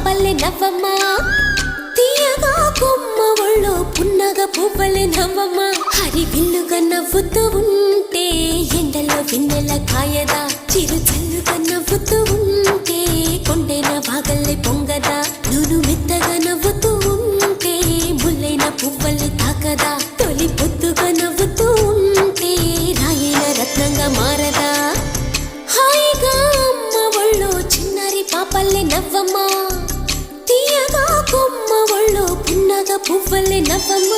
పాపల్లె నవ్వమ్మ తీయగా కొమ్మ ఒళ్ళో పున్నగ పువ్వలే నవ్వమ్మ హరి విల్లుగా నవ్వుతూ ఉంటే ఎండలో వెన్నెల కాయదా చిరు చల్లుగా నవ్వుతూ ఉంటే కొండైన భాగల్లే పొంగదా నూను మెత్తగా నవ్వుతూ ఉంటే ముల్లైన పువ్వలే తాకదా తొలి పొద్దుగా నవ్వుతూ ఉంటే రాయైన రత్నంగా మారదా హాయిగా అమ్మ ఒళ్ళో చిన్నారి పాపల్లె నవ్వమ్మ తీయగా కొమ్మ ఒళ్ళో పున్నగ పువ్వలే నవ్వమ్మ